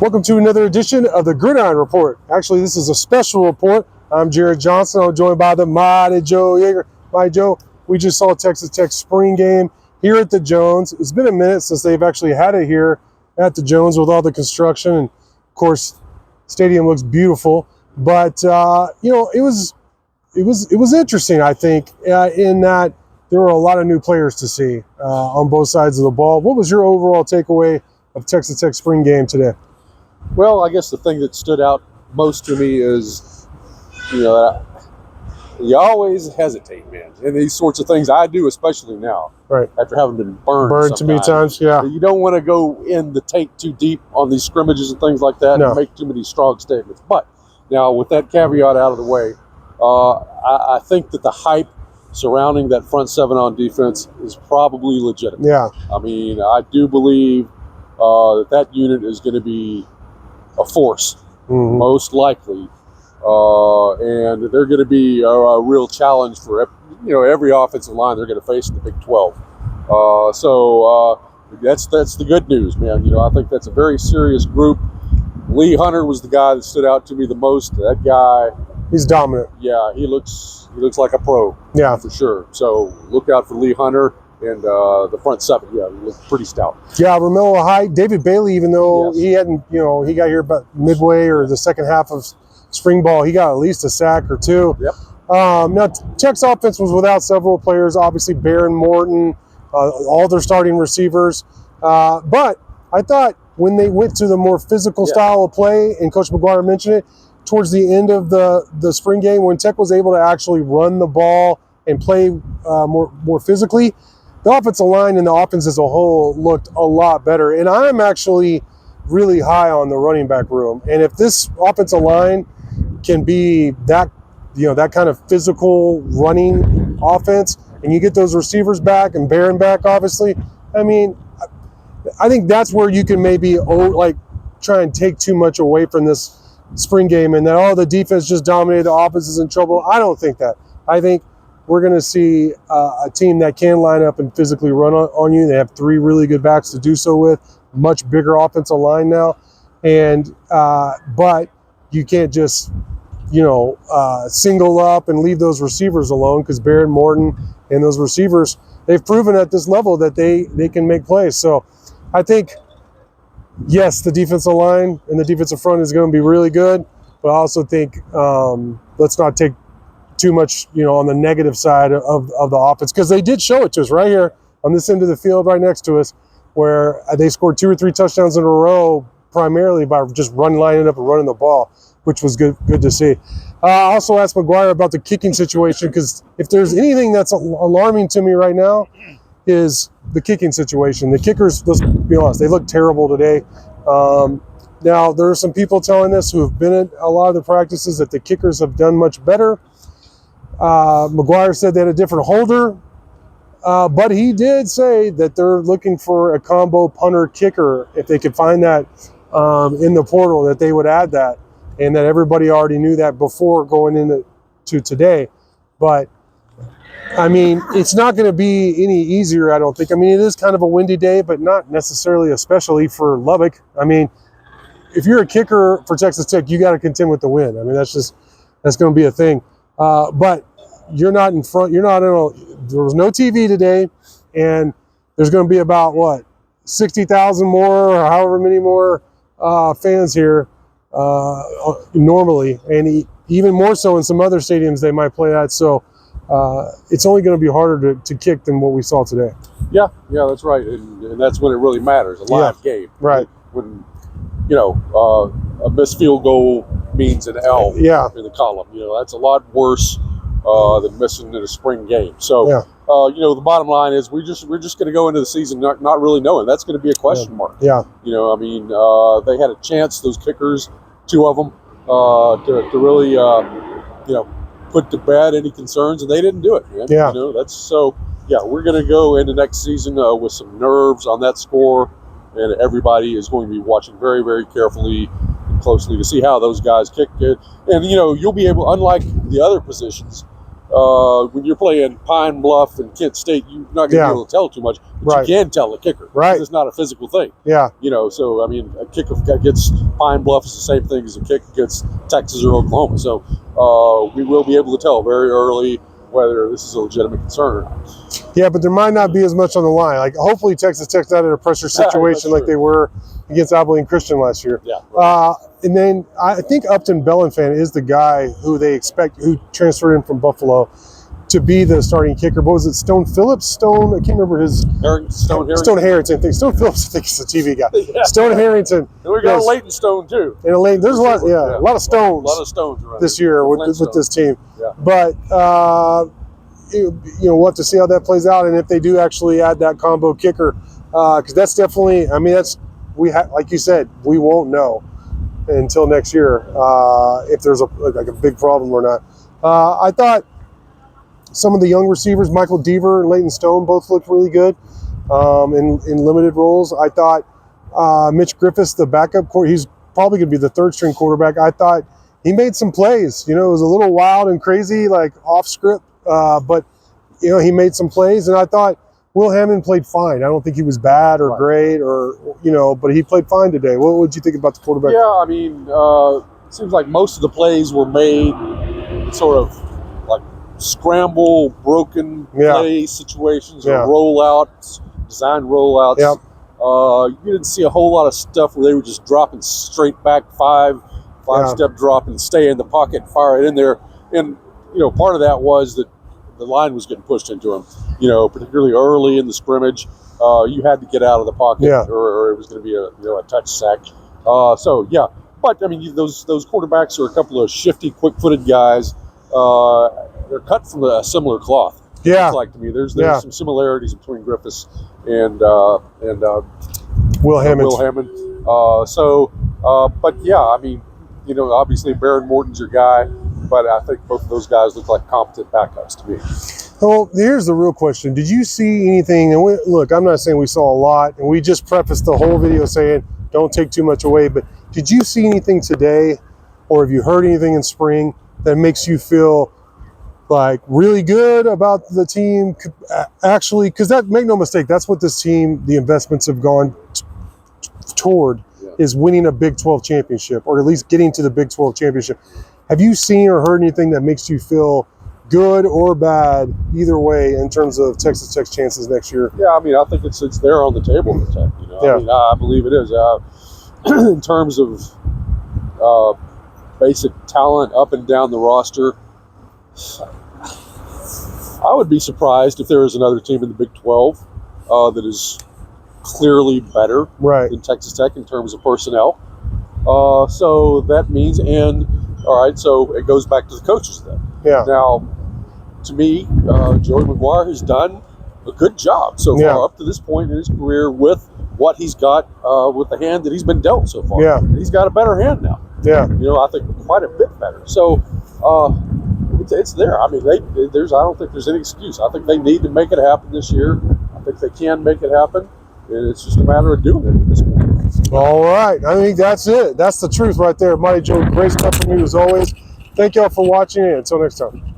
Welcome to another edition of the Gridiron Report. Actually, this is a special report. I'm Jarret Johnson. I'm joined by the mighty Joe Yeager. Mighty Joe, we just saw Texas Tech spring game here at the Jones. It's been a minute since they've actually had it here at the Jones with all the construction, and of course, stadium looks beautiful. But it was interesting. I think in that there were a lot of new players to see on both sides of the ball. What was your overall takeaway of Texas Tech spring game today? Well, I guess the thing that stood out most to me is, you always hesitate, man. And these sorts of things, I do, especially now, right after having been burned too many times. Yeah, you don't want to go in the tank too deep on these scrimmages and things like that and make too many strong statements. But now, with that caveat out of the way, I think that the hype surrounding that front seven on defense is probably legitimate. Yeah, I mean, I do believe that unit is going to be a force, most likely, and they're going to be a real challenge for every offensive line they're going to face in the Big 12. So that's the good news, man. I think that's a very serious group. Lee Hunter was the guy that stood out to me the most. That guy, he's dominant. Yeah, he looks like a pro. Yeah, for sure. So look out for Lee Hunter. And the front seven, he looked pretty stout. Yeah, Romello High, David Bailey, even though he hadn't, he got here about midway or the second half of spring ball, he got at least a sack or two. Yep. Now, Tech's offense was without several players, obviously Barron Morton, all their starting receivers. But I thought when they went to the more physical style of play, and Coach McGuire mentioned it, towards the end of the spring game, when Tech was able to actually run the ball and play more physically, the offensive line and the offense as a whole looked a lot better. And I'm actually really high on the running back room. And if this offensive line can be that kind of physical running offense, and you get those receivers back and Barron back, obviously, I mean, I think that's where you can maybe try and take too much away from this spring game and that, the defense just dominated, the offense is in trouble. I don't think that. I think we're going to see a team that can line up and physically run on you. They have three really good backs to do so with, much bigger offensive line now. And but you can't just, single up and leave those receivers alone, because Barron Morton and those receivers, they've proven at this level that they can make plays. So I think, yes, the defensive line and the defensive front is going to be really good, but I also think let's not take too much, on the negative side of the offense, because they did show it to us right here on this end of the field right next to us, where they scored 2 or 3 touchdowns in a row, primarily by just lining up and running the ball, which was good to see. I also asked McGuire about the kicking situation, because if there's anything that's alarming to me right now is the kicking situation. The kickers, let's be honest, they look terrible today. Now, there are some people telling us who have been at a lot of the practices that the kickers have done much better. McGuire said they had a different holder, but he did say that they're looking for a combo punter kicker. If they could find that in the portal, that they would add that, and that everybody already knew that before going into today. But I mean, it's not going to be any easier, I don't think. I mean, it is kind of a windy day, but not necessarily, especially for Lubbock. I mean, if you're a kicker for Texas Tech, you got to contend with the wind. I mean, that's going to be a thing. But you're not in front. There was no TV today, and there's going to be about 60,000 more, or however many more fans here normally, and even more so in some other stadiums they might play at. So it's only going to be harder to kick than what we saw today. Yeah, that's right, and that's when it really matters. A live game, right? When a missed field goal means an L in the column. That's a lot worse than missing in a spring game. So, the bottom line is we're just going to go into the season not really knowing. That's going to be a question mark. Yeah. They had a chance, those kickers, 2 of them, to really, put to bed any concerns, and they didn't do it, man. Yeah. We're going to go into next season with some nerves on that score, and everybody is going to be watching very, very carefully and closely to see how those guys kick it. And, you'll be able, unlike the other positions, when you're playing Pine Bluff and Kent State, you're not going to Yeah. be able to tell too much, but Right. you can tell the kicker. 'Cause Right. It's not a physical thing. Yeah. So I mean, a kick against Pine Bluff is the same thing as a kick against Texas or Oklahoma. So we will be able to tell very early whether this is a legitimate concern or not. Yeah, but there might not be as much on the line. Like, hopefully Texas Tech's not in a pressure situation like true. they were against Abilene Christian last year. Yeah. Right. And then I think Upton Bellenfant is the guy who they expect, who transferred in from Buffalo to be the starting kicker. But was it Stone Phillips? Stone, I can't remember his. Stone Harrington. Stone Harrington. I think Stone Phillips, I think he's a TV guy. Yeah. Stone Harrington. And we got yes. a Leighton Stone too. And Elaine, there's a lot, Yeah. a lot of stones. A lot of stones around this here. year with Flintstones. this team. Yeah. But we'll have to see how that plays out, and if they do actually add that combo kicker, because that's definitely. I mean, like you said, we won't know until next year if there's a big problem or not. I thought some of the young receivers, Michael Deaver and Leighton Stone, both looked really good in limited roles. I thought Mitch Griffiths, the backup he's probably going to be the third string quarterback. I thought he made some plays. It was a little wild and crazy, like off script, but he made some plays, and I thought Will Hammond played fine. I don't think he was bad or great, or but he played fine today. What would you think about the quarterback? Yeah, I mean, it seems like most of the plays were made sort of like scramble, broken play situations or rollouts, design rollouts. Yep. You didn't see a whole lot of stuff where they were just dropping straight back five-step drop and stay in the pocket and fire it in there. And part of that was that the line was getting pushed into him. Particularly early in the scrimmage, you had to get out of the pocket, or it was going to be a touch sack. But I mean, those quarterbacks are a couple of shifty, quick-footed guys. They're cut from a similar cloth. Yeah, it's like to me, there's some similarities between Griffiths and Will Hammond. But yeah, I mean, obviously Baron Morton's your guy, but I think both of those guys look like competent backups to me. Well, here's the real question. Did you see anything? And look, I'm not saying we saw a lot, and we just prefaced the whole video saying don't take too much away, but did you see anything today, or have you heard anything in spring that makes you feel like really good about the team? Actually, because make no mistake, that's what this team, the investments have gone toward, is winning a Big 12 championship, or at least getting to the Big 12 championship. Have you seen or heard anything that makes you feel good or bad, either way, in terms of Texas Tech's chances next year? Yeah, I mean, I think it's there on the table for Tech. I mean, I believe it is. In terms of basic talent up and down the roster, I would be surprised if there is another team in the Big 12 that is clearly better than Texas Tech in terms of personnel. So that means, so it goes back to the coaches then. Yeah. Now, to me, Joey McGuire has done a good job so far up to this point in his career with what he's got, with the hand that he's been dealt so far. Yeah. He's got a better hand now. Yeah. I think quite a bit better. So it's there. I mean, I don't think there's any excuse. I think they need to make it happen this year. I think they can make it happen. And it's just a matter of doing it at this point. All right. I think that's it. That's the truth right there. Mighty Joe, great stuff from you as always. Thank y'all for watching, and until next time.